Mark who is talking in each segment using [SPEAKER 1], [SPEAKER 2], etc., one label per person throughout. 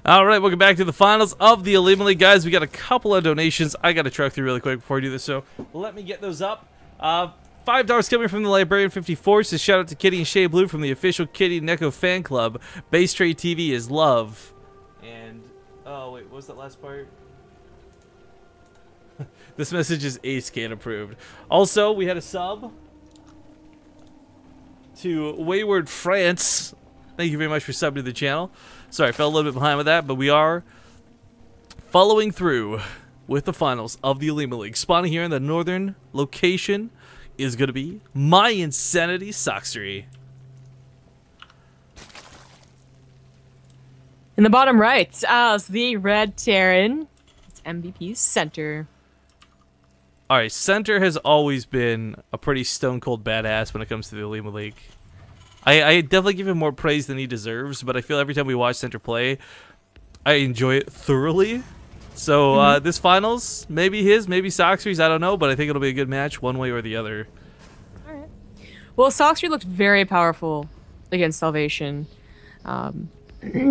[SPEAKER 1] All right, welcome back to the finals of the OlimoLeague, guys. We got a couple of donations I got to truck through really quick before I do this, so let me get those up. $5 coming from the Librarian 54. So shout out to Kitty and Shea Blue from the official Kitty Neko fan club. Base Trade TV is love. And oh wait, what was that last part? This message is Ace Can approved. Also, we had a sub to Wayward France. Thank you very much for subbing to the channel. Sorry, I fell a little bit behind with that, but we are following through with the finals of the OlimoLeague. Spawning here in the northern location is going to be My Insanity Sacsri.
[SPEAKER 2] In the bottom right, as the red Terran, it's MVP's center.
[SPEAKER 1] Alright, center has always been a pretty stone cold badass when it comes to the OlimoLeague. I definitely give him more praise than he deserves, but I feel every time we watch center play, I enjoy it thoroughly. So this finals, maybe his, maybe Sacsri's, I don't know, but I think it'll be a good match one way or the other.
[SPEAKER 2] All right. Well, Sacsri looked very powerful against Salvation.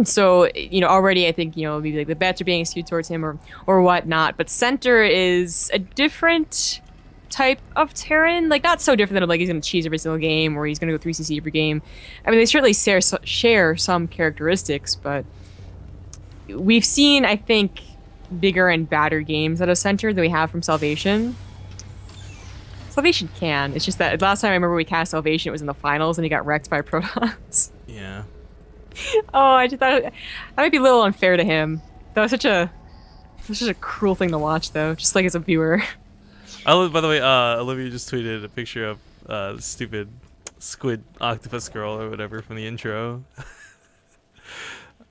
[SPEAKER 2] So, you know, already I think, you know, maybe like the bets are being skewed towards him or whatnot, but center is a different type of Terran, like not so different that like he's gonna cheese every single game or he's gonna go 3cc every game. I mean, they certainly share some characteristics, but we've seen, I think, bigger and badder games out of center than we have from Salvation. Salvation can. It's just that last time I remember we cast Salvation, it was in the finals and he got wrecked by Protons.
[SPEAKER 1] Yeah.
[SPEAKER 2] Oh, I just thought that might be a little unfair to him. That was such a cruel thing to watch, though. Just like as a viewer.
[SPEAKER 1] By the way, Olivia just tweeted a picture of the stupid squid octopus girl or whatever from the intro.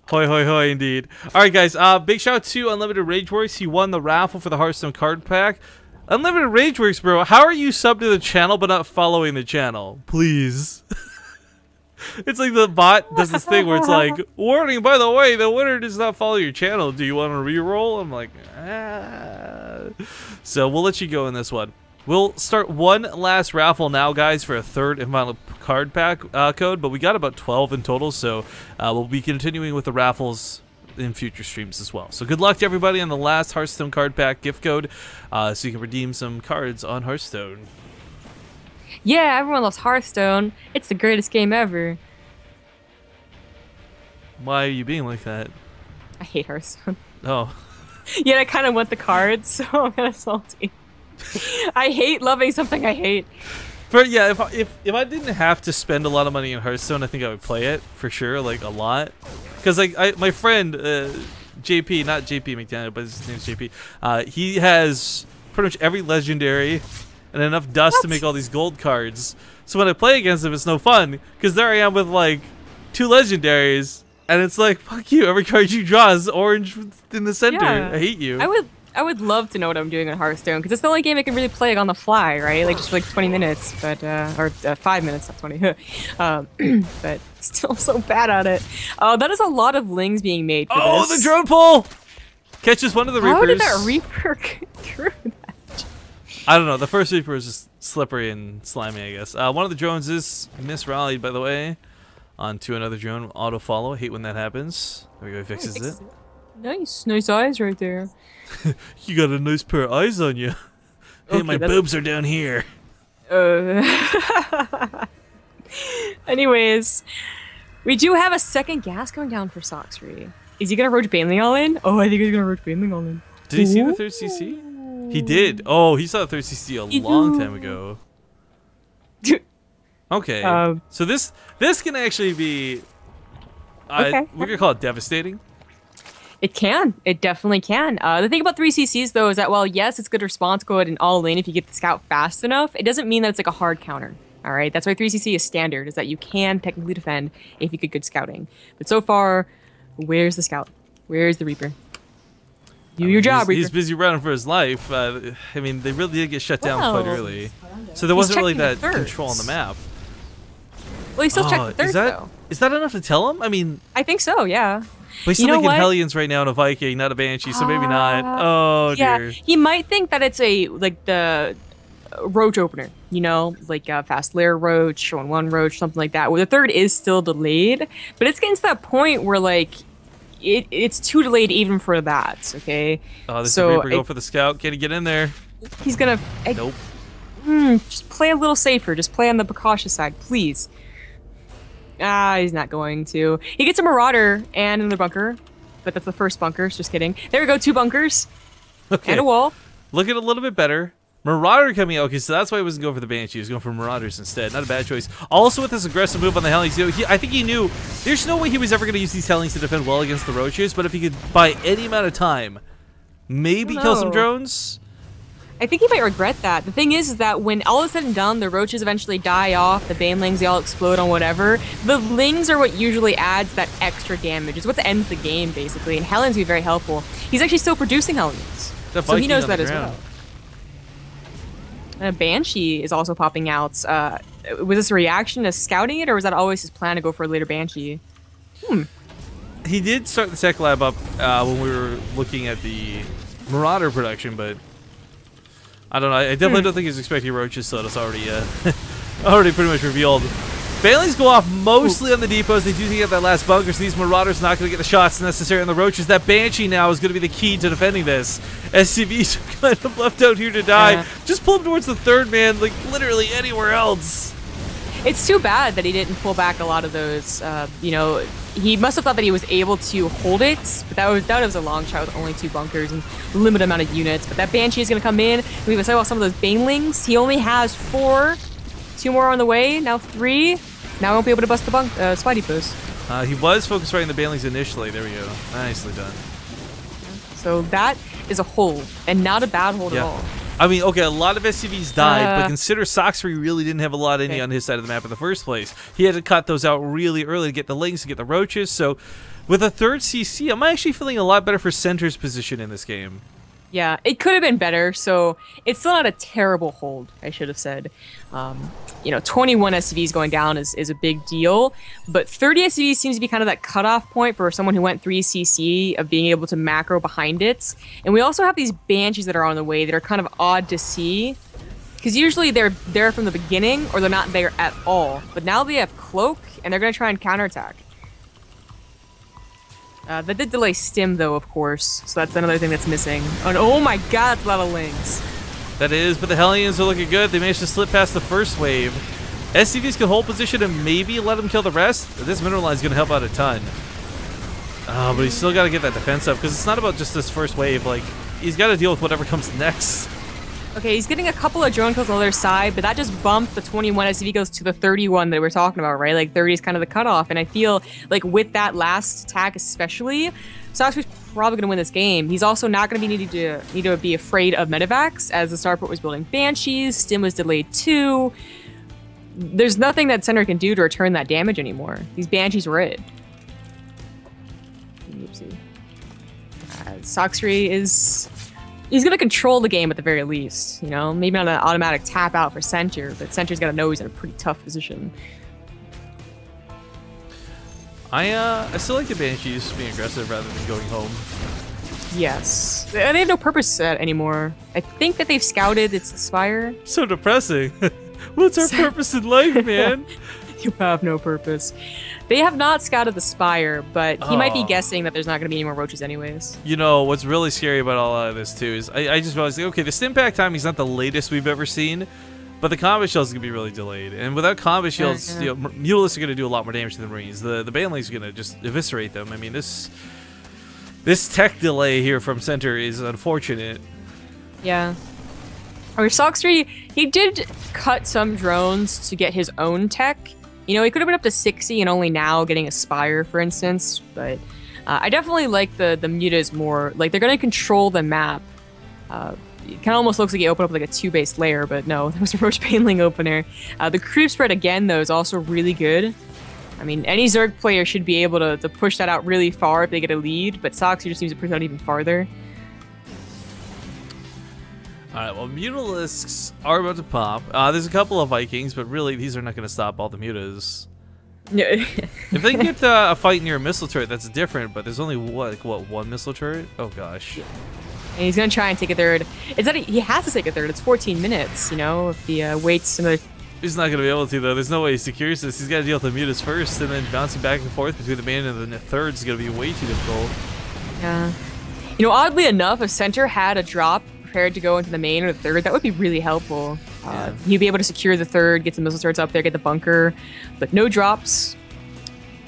[SPEAKER 1] Hoi hoi hoi indeed. Alright guys, big shout out to Unlimited Rageworks. He won the raffle for the Hearthstone card pack. Unlimited Rageworks, bro, how are you subbed to the channel but not following the channel? Please. It's like the bot does this thing where it's like, warning, by the way, the winner does not follow your channel. Do you want to re-roll? I'm like, ah. So we'll let you go in this one. We'll start one last raffle now, guys, for a third and final card pack code, but we got about 12 in total, so we'll be continuing with the raffles in future streams as well. So good luck to everybody on the last Hearthstone card pack gift code, so you can redeem some cards on Hearthstone.
[SPEAKER 2] Yeah, everyone loves Hearthstone. It's the greatest game ever.
[SPEAKER 1] Why are you being like that?
[SPEAKER 2] I hate Hearthstone.
[SPEAKER 1] Oh.
[SPEAKER 2] Yeah, I kind of want the cards, so I'm kind of salty. I hate loving something I hate.
[SPEAKER 1] But yeah, if I didn't have to spend a lot of money in Hearthstone, I think I would play it for sure, like a lot. Because like my friend JP, not JP McDaniel, but his name's JP. He has pretty much every legendary and enough dust to make all these gold cards. So when I play against him, it's no fun because there I am with like 2 legendaries, and it's like, fuck you. Every card you draw is orange in the center.
[SPEAKER 2] Yeah.
[SPEAKER 1] I hate you.
[SPEAKER 2] I would love to know what I'm doing in Hearthstone because it's the only game I can really play on the fly, right? Like just for like 20 minutes, but or 5 minutes, not 20. But still so bad at it. That is a lot of lings being made for this.
[SPEAKER 1] The drone pull catches one of the Reapers.
[SPEAKER 2] How did that Reaper get through that?
[SPEAKER 1] I don't know. The first Reaper is just slippery and slimy, I guess. One of the drones is misrallied, by the way, onto another drone. Auto follow. I hate when that happens. There we go. He fixes it.
[SPEAKER 2] Nice eyes right there.
[SPEAKER 1] You got a nice pair of eyes on you. Hey,
[SPEAKER 2] Okay,
[SPEAKER 1] my boobs are down here.
[SPEAKER 2] Anyways, we do have a second gas going down for Sacsri. Is he gonna roach Baneling all in? Oh, I think he's gonna roach Baneling all in.
[SPEAKER 1] Did he see the third CC? He did. Oh, he saw the third CC a long time ago. Okay. So this can actually be.
[SPEAKER 2] Okay.
[SPEAKER 1] We're gonna call it devastating.
[SPEAKER 2] It can. It definitely can. The thing about 3CCs though is that while yes, it's good response code and all in if you get the scout fast enough, it doesn't mean that it's like a hard counter. All right. That's why 3CC is standard. Is that you can technically defend if you get good scouting. But so far, where's the scout? Where's the Reaper? Do your job, Reaper.
[SPEAKER 1] He's busy running for his life. I mean, they really did get shut down quite early, so there wasn't really that control on the map.
[SPEAKER 2] Well, he still checked the thirds, though.
[SPEAKER 1] Is that enough to tell him? I mean,
[SPEAKER 2] I think so. Yeah.
[SPEAKER 1] But he's still making Hellions right now and a Viking, not a Banshee, so maybe not. Oh dear.
[SPEAKER 2] Yeah, he might think that it's a like the Roach opener, you know, like Fast Lair Roach, 1-1 Roach, something like that. Where the third is still delayed, but it's getting to that point where like it's too delayed even for that. Okay.
[SPEAKER 1] Oh, this is a Reaper go for the scout. Can he get in there?
[SPEAKER 2] He's gonna.
[SPEAKER 1] Nope.
[SPEAKER 2] Just play a little safer. Just play on the precautious side, please. Ah, he's not going to. He gets a Marauder and another bunker, but that's the first bunker. Just kidding. There we go. 2 bunkers. Okay. And a wall.
[SPEAKER 1] Looking a little bit better. Marauder coming out. Okay, so that's why he wasn't going for the Banshee. He was going for Marauders instead. Not a bad choice. Also with this aggressive move on the Hellions, I think he knew there's no way he was ever going to use these Hellions to defend well against the Roaches, but if he could buy any amount of time, maybe kill some drones.
[SPEAKER 2] I think he might regret that. The thing is that when all is said and done, the Roaches eventually die off, the Banelings, they all explode on whatever, the Lings are what usually adds that extra damage. It's what ends the game, basically, and Hellions be very helpful. He's actually still producing Hellions, so he knows that as well. And a Banshee is also popping out. Was this a reaction to scouting it, or was that always his plan to go for a later Banshee?
[SPEAKER 1] He did start the tech lab up when we were looking at the Marauder production, but I don't know. I definitely don't think he's expecting Roaches, so it's already already pretty much revealed. Banelings go off mostly on the depots. They do get that last bunker, so these Marauders not going to get the shots necessary on the Roaches. That Banshee now is going to be the key to defending this. SCVs are kind of left out here to die. Yeah. Just pull him towards the third man, like literally anywhere else.
[SPEAKER 2] It's too bad that he didn't pull back a lot of those. You know, he must have thought that he was able to hold it, but that was a long shot with only 2 bunkers and limited amount of units. But that Banshee is going to come in. We were talking about some of those Banelings. He only has 4. 2 more on the way. Now 3. Now I won't be able to bust the Spidey post.
[SPEAKER 1] He was focused right on the Banelings initially. There we go. Nicely done.
[SPEAKER 2] So that is a hold, and not a bad hold at all.
[SPEAKER 1] I mean, okay, a lot of SCVs died, but consider Sacsri really didn't have a lot on his side of the map in the first place. He had to cut those out really early to get the Lings, to get the Roaches. So with a 3rd CC, I'm actually feeling a lot better for Center's position in this game.
[SPEAKER 2] Yeah, it could have been better, so it's still not a terrible hold, I should have said. You know, 21 SCVs going down is a big deal, but 30 SCVs seems to be kind of that cutoff point for someone who went 3CC of being able to macro behind it. And we also have these Banshees that are on the way that are kind of odd to see, because usually they're there from the beginning or they're not there at all. But now they have Cloak, and they're going to try and counterattack. That did delay Stim, though, of course, so that's another thing that's missing. And oh my god, that's a lot of Lings.
[SPEAKER 1] That is, but the Hellions are looking good. They managed to slip past the first wave. SCVs can hold position and maybe let them kill the rest. This mineral line is going to help out a ton. But he's still got to get that defense up, because it's not about just this first wave. Like, he's got to deal with whatever comes next.
[SPEAKER 2] Okay, he's getting a couple of drone kills on the other side, but that just bumped the 21 SCV goes to the 31 that we're talking about, right? Like, 30 is kind of the cutoff, and I feel like with that last attack especially, Sacsri's probably going to win this game. He's also not going to need to be afraid of medevacs, as the starport was building Banshees, Stim was delayed too. There's nothing that Center can do to return that damage anymore. These Banshees were it. Oopsie. Sacsri is... He's going to control the game at the very least, you know? Maybe not an automatic tap out for Center, but Center's got to know he's in a pretty tough position.
[SPEAKER 1] I still like the Banshees being aggressive rather than going home.
[SPEAKER 2] Yes. They have no purpose anymore. I think that they've scouted its Spire.
[SPEAKER 1] So depressing. What's our purpose in life, man?
[SPEAKER 2] You have no purpose. They have not scouted the Spire, but he might be guessing that there's not going to be any more Roaches anyways.
[SPEAKER 1] You know, what's really scary about all of this, too, is I just realized, okay, the Stimpack timing is not the latest we've ever seen, but the combat shells are going to be really delayed. And without combat shields, you know, Mutalisks are going to do a lot more damage to the Marines. The Banelings are going to just eviscerate them. I mean, this tech delay here from Center is unfortunate.
[SPEAKER 2] Yeah. Or Sacsri, he did cut some drones to get his own tech. You know, he could have been up to 60 and only now getting a Spire, for instance, but I definitely like the mutas more. Like, they're going to control the map. It kind of almost looks like he opened up like a 2-base layer, but no, there was a Roach Baneling opener. The creep spread again, though, is also really good. I mean, any Zerg player should be able to push that out really far if they get a lead, but Sacsri just seems to push it out even farther.
[SPEAKER 1] Alright, well, Mutalisks are about to pop. There's a couple of Vikings, but really, these are not going to stop all the mutas. If they can get a fight near a missile turret, that's different, but there's only, what, one missile turret? Oh, gosh.
[SPEAKER 2] Yeah. And he's going to try and take a third. He has to take a third. It's 14 minutes, you know, if he waits another
[SPEAKER 1] He's not going to be able to, though. There's no way he secures this. He's got to deal with the mutas first, and then bouncing back and forth between the main and the third is going to be way too difficult.
[SPEAKER 2] Yeah. You know, oddly enough, if Center had a drop prepared to go into the main or the third, that would be really helpful. He'd be able to secure the third, get some missile turrets up there, get the bunker, but no drops.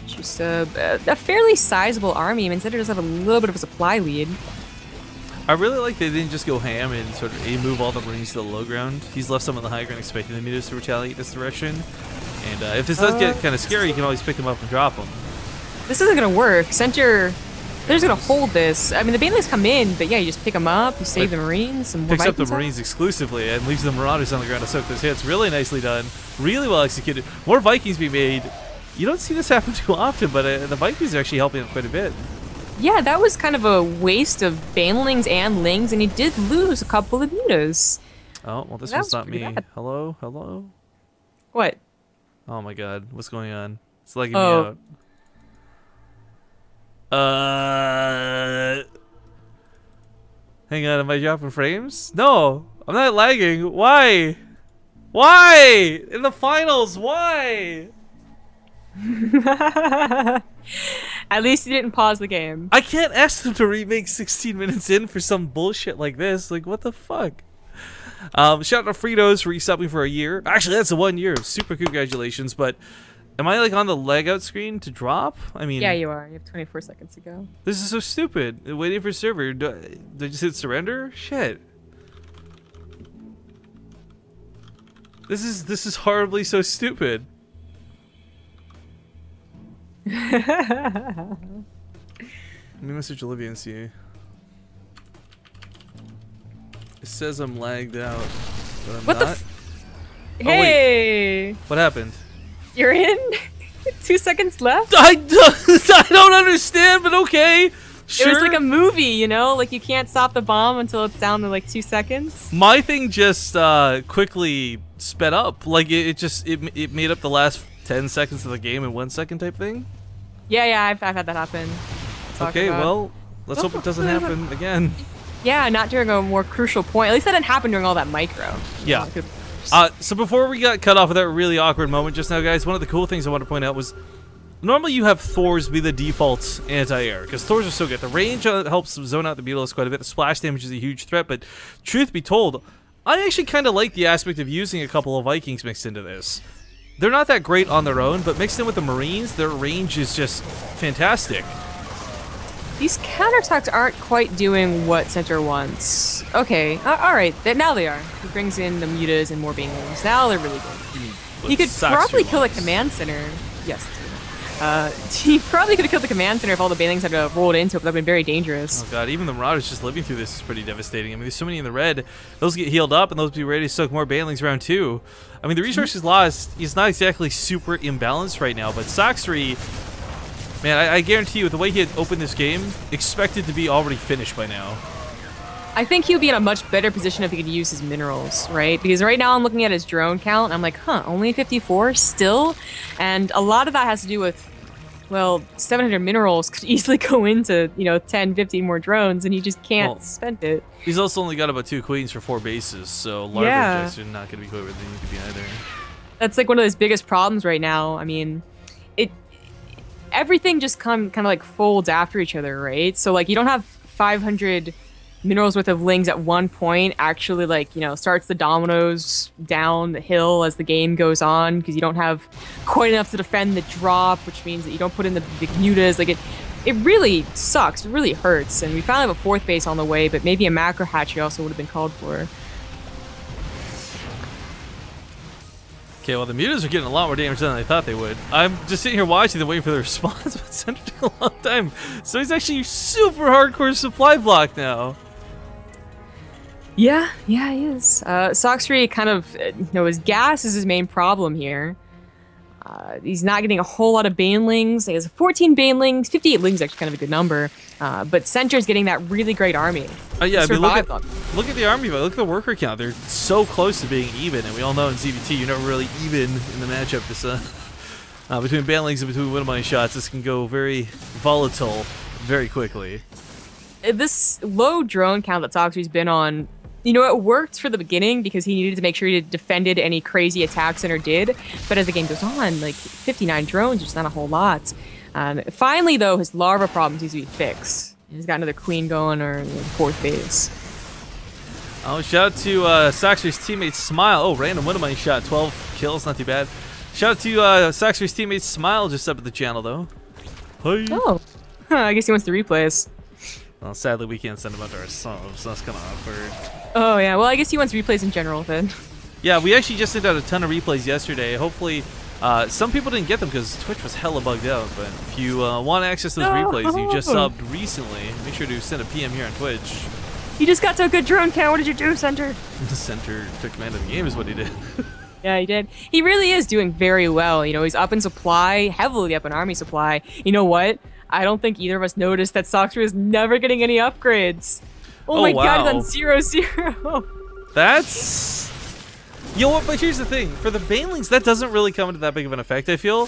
[SPEAKER 2] Just a fairly sizable army. I mean, Center does have a little bit of a supply lead.
[SPEAKER 1] I really like they didn't just go ham and sort of move all the Marines to the low ground. He's left some on the high ground expecting the mutas to retaliate this direction. And if this does get kind of scary, you can always pick them up and drop them.
[SPEAKER 2] This isn't going to work. Center, they're just going to hold this. I mean, the Banelings come in, but yeah, you just pick them up, you save the Marines. Some
[SPEAKER 1] picks up the Marines exclusively and leaves the Marauders on the ground to soak those hits. Really nicely done. Really well executed. More Vikings be made. You don't see this happen too often, but the Vikings are actually helping out quite a bit.
[SPEAKER 2] Yeah, that was kind of a waste of Banelings and Lings, and he did lose a couple of mutas.
[SPEAKER 1] Oh, well, this one's not me. Bad. Hello? Hello?
[SPEAKER 2] What?
[SPEAKER 1] Oh my god, what's going on? It's lagging me out. Hang on, am I dropping frames? No, I'm not lagging. Why? Why? In the finals, why?
[SPEAKER 2] At least you didn't pause the game.
[SPEAKER 1] I can't ask them to remake 16 minutes in for some bullshit like this. Like, what the fuck? Shout out to Fritos for resubbing for a year. Actually, that's a 1 year. Super congratulations. But am I like on the leg out screen to drop? I mean,
[SPEAKER 2] yeah, you are. You have 24 seconds to go.
[SPEAKER 1] This is so stupid. Waiting for server. Do I just hit surrender? Shit. This is horribly so stupid. Let me message Olivia and see. It says I'm lagged out, but I'm
[SPEAKER 2] what
[SPEAKER 1] not.
[SPEAKER 2] Hey!
[SPEAKER 1] Wait. What happened?
[SPEAKER 2] You're in? 2 seconds left?
[SPEAKER 1] I don't understand, but okay. Sure.
[SPEAKER 2] It was like a movie, you know? Like you can't stop the bomb until it's down to like 2 seconds.
[SPEAKER 1] My thing just quickly sped up. Like it made up the last 10 seconds of the game in 1 second type thing.
[SPEAKER 2] Yeah, I've had that happen.
[SPEAKER 1] Okay, well, let's hope it doesn't happen again.
[SPEAKER 2] Yeah, not during a more crucial point. At least that didn't happen during all that micro.
[SPEAKER 1] Yeah. So before we got cut off with that really awkward moment just now, guys, one of the cool things I want to point out was normally you have Thors be the default anti-air because Thors are so good. The range helps zone out the Beetles quite a bit. The splash damage is a huge threat, but truth be told, I actually kind of like the aspect of using a couple of Vikings mixed into this. They're not that great on their own, but mixed in with the Marines, their range is just fantastic.
[SPEAKER 2] These counterattacks aren't quite doing what Center wants. Okay, alright, now they are. He brings in the mutas and more Banelings. Now they're really good. He could probably kill the command center. Yes. He probably could have killed the command center if all the Banelings had rolled into it, but that would have been very dangerous.
[SPEAKER 1] Oh god, even the Marauders just living through this is pretty devastating. I mean, there's so many in the red. Those get healed up, and those be ready to soak more Banelings round 2. I mean, the resources lost is not exactly super imbalanced right now, but Sacsri, man, I guarantee you, with the way he had opened this game, expected to be already finished by now.
[SPEAKER 2] I think he'll be in a much better position if he could use his minerals, right? Because right now I'm looking at his drone count, and I'm like, huh, only 54 still? And a lot of that has to do with, well, 700 minerals could easily go into, 10, 15 more drones, and he just can't spend it.
[SPEAKER 1] He's also only got about 2 queens for 4 bases, so large objects are not going to be quite where they need to be either.
[SPEAKER 2] That's like one of his biggest problems right now. I mean, everything just kind of like folds after each other, right? So like you don't have 500 minerals worth of lings at one point actually starts the dominoes down the hill as the game goes on because you don't have quite enough to defend the drop, which means that you don't put in the mutas. Like it really sucks. It really hurts. And we finally have a 4th base on the way, but maybe a macro hatchery also would have been called for.
[SPEAKER 1] Okay, well, the mutas are getting a lot more damage than I thought they would. I'm just sitting here watching them waiting for the response, but it's going to take a long time. So he's actually super hardcore supply block now.
[SPEAKER 2] Yeah, he is. Sacsri kind of, his gas is his main problem here. He's not getting a whole lot of Banelings. He has 14 Banelings, 58 Lings, actually kind of a good number. But Center's getting that really great army.
[SPEAKER 1] Yeah, I mean, look at the army, but look at the worker count. They're so close to being even, and we all know in ZVT you're never really even in the matchup. Between Banelings and between win money shots, this can go very volatile very quickly.
[SPEAKER 2] This low drone count that Sacsri's been on you know, it worked for the beginning because he needed to make sure he defended any crazy attacks Center did. But as the game goes on, like 59 drones, which is not a whole lot. Finally, though, his larva problem seems to be fixed. He's got another queen going or fourth base.
[SPEAKER 1] Oh, shout out to Sacsri's teammate Smile. Oh, random winner money shot. 12 kills, not too bad. Shout out to Sacsri's teammate Smile, just up at the channel, though. Hey.
[SPEAKER 2] Oh, I guess he wants to replays.
[SPEAKER 1] Well, sadly, we can't send him under our subs, so that's kind of awkward.
[SPEAKER 2] Oh, yeah. Well, I guess he wants replays in general, then.
[SPEAKER 1] Yeah, we actually just sent out a ton of replays yesterday. Hopefully, some people didn't get them because Twitch was hella bugged out. But if you want to access those replays and you just subbed recently, make sure to send a PM here on Twitch.
[SPEAKER 2] You just got to a good drone count. What did you do, Center?
[SPEAKER 1] Center took command of the game is what he did.
[SPEAKER 2] Yeah, he did. He really is doing very well. You know, he's up in supply, heavily up in army supply. You know what? I don't think either of us noticed that Sacsri is never getting any upgrades. Oh my god, he's on 0-0.
[SPEAKER 1] That's... You know what, but here's the thing. For the Banelings, that doesn't really come into that big of an effect, I feel.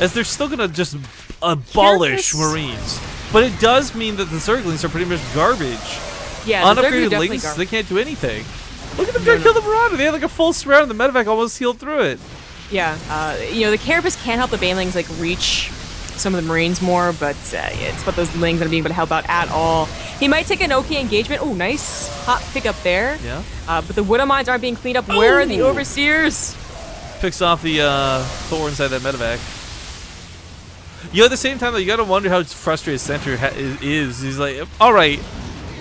[SPEAKER 1] As they're still going to just abolish Marines. But it does mean that the Zerglings are pretty much garbage.
[SPEAKER 2] Yeah,
[SPEAKER 1] unupgraded Lings, they can't do anything. Look at them try to kill the Marauder. They had like a full surround and the medevac almost healed through it.
[SPEAKER 2] Yeah, you know, the Carapace can help the Banelings like reach some of the Marines more, but it's about those Lings that are being able to help out at all. He might take an okay engagement. Oh, nice hot pickup there.
[SPEAKER 1] Yeah.
[SPEAKER 2] But the Widow Mines aren't being cleaned up. Where are the Overseers?
[SPEAKER 1] Picks off the Thor inside that medevac. You know, at the same time, though, you gotta wonder how frustrated Center is. He's like, all right,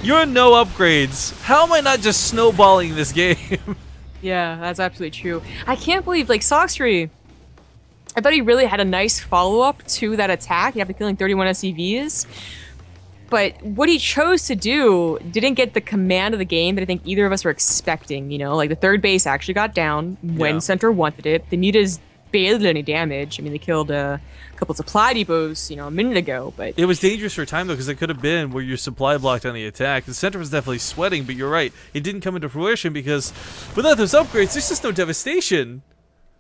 [SPEAKER 1] you're no upgrades. How am I not just snowballing this game?
[SPEAKER 2] Yeah, that's absolutely true. I can't believe, like, Sacsri, I thought he really had a nice follow-up to that attack after killing 31 SCVs. But what he chose to do didn't get the command of the game that I think either of us were expecting, you know? Like, the third base actually got down when Center wanted it. The mutas barely did any damage. I mean, they killed a couple supply depots, you know, a minute ago, but...
[SPEAKER 1] It was dangerous for a time, though, because it could have been where your supply blocked on the attack. The Center was definitely sweating, but you're right. It didn't come into fruition because without those upgrades, there's just no devastation.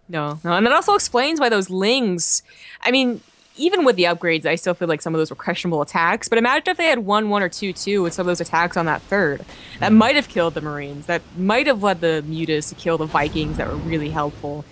[SPEAKER 2] No, and that also explains why those Lings... I mean, even with the upgrades, I still feel like some of those were questionable attacks, but imagine if they had 1-1 or 2-2 with some of those attacks on that third. That might have killed the Marines. That might have led the mutas to kill the Vikings that were really helpful.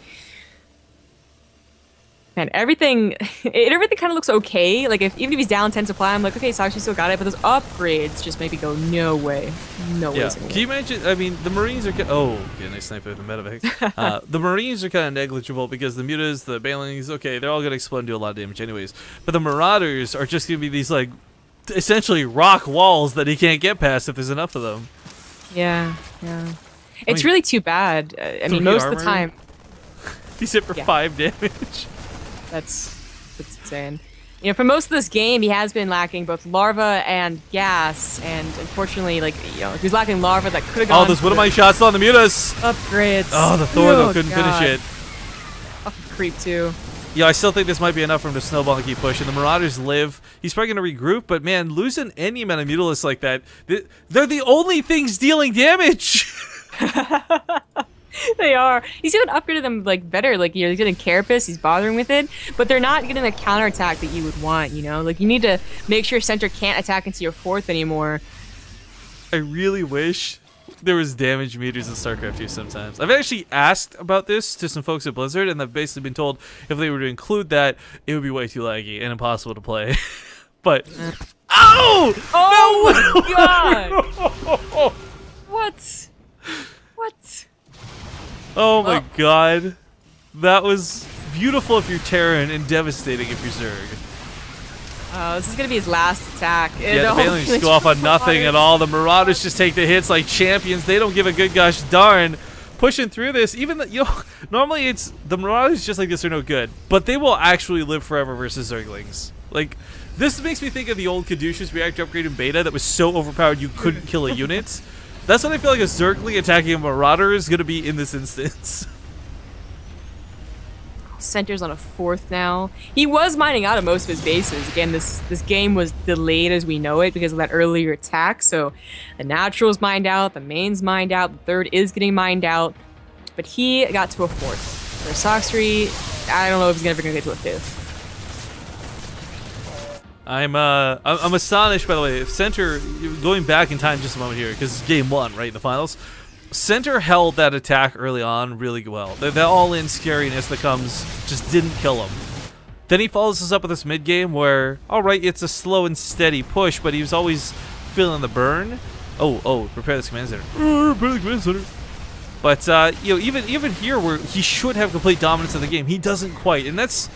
[SPEAKER 2] Man, everything kind of looks okay. Like, even if he's down 10 supply, I'm like, okay, Sacsri still got it, but those upgrades just maybe go no way. No way.
[SPEAKER 1] Can you imagine? I mean, the Marines are... Oh, yeah, nice sniper with the medevac. The Marines are kind of negligible because the mutas, the Banelings, okay, they're all going to explode and do a lot of damage anyways. But the Marauders are just going to be these, like, essentially rock walls that he can't get past if there's enough of them.
[SPEAKER 2] Yeah. It's really too bad. I mean, most of the time...
[SPEAKER 1] He's hit for 5 damage.
[SPEAKER 2] That's insane. You know, for most of this game, he has been lacking both larva and gas, and unfortunately, like, you know, if he's lacking larva, that could have gone.
[SPEAKER 1] Oh, those Widow shots on the mutas.
[SPEAKER 2] Upgrades.
[SPEAKER 1] Oh, the Thor though couldn't finish it.
[SPEAKER 2] Fucking creep too.
[SPEAKER 1] Yeah, I still think this might be enough for him to snowball and keep pushing. The Marauders live. He's probably going to regroup, but man, losing any amount of mutalisks like that, they're the only things dealing damage.
[SPEAKER 2] They are. He's even upgraded them like better. Like, you're getting Carapace, he's bothering with it, but they're not getting the counterattack that you would want, you know? Like, you need to make sure Center can't attack into your fourth anymore.
[SPEAKER 1] I really wish there was damage meters in StarCraft 2 sometimes. I've actually asked about this to some folks at Blizzard, and I've basically been told if they were to include that, it would be way too laggy and impossible to play. But... Oh!
[SPEAKER 2] Oh my god! What? What?
[SPEAKER 1] Oh my god. That was beautiful if you're Terran and devastating if you're Zerg.
[SPEAKER 2] This is going to be his last attack.
[SPEAKER 1] Yeah, the Banelings go off on nothing at all. The Marauders just take the hits like champions. They don't give a good gosh darn. Pushing through this, even you know, normally it's the Marauders just like this are no good, but they will actually live forever versus Zerglings. Like, this makes me think of the old Caduceus reactor upgrade in beta that was so overpowered you couldn't kill a unit. That's what I feel like a Zergling attacking a Marauder is going to be in this instance.
[SPEAKER 2] Center's on a fourth now. He was mining out of most of his bases. Again, this game was delayed as we know it because of that earlier attack. So the natural's mined out, the main's mined out, the third is getting mined out. But he got to a fourth. For Sacsri, I don't know if he's ever going to get to a fifth.
[SPEAKER 1] I'm astonished, by the way. If Center, going back in time just a moment here, because it's game one, right, in the finals. Center held that attack early on really well. The all-in scariness that comes just didn't kill him. Then he follows us up with this mid-game where, alright, it's a slow and steady push, but he was always feeling the burn. Oh, repair this command center. Repair the command center. But, you know, even here where he should have complete dominance of the game, he doesn't quite. And that's,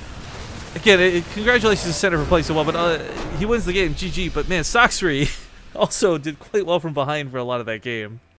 [SPEAKER 1] again, congratulations to Center for playing so well, but he wins the game, GG. But, man, Sacsri also did quite well from behind for a lot of that game.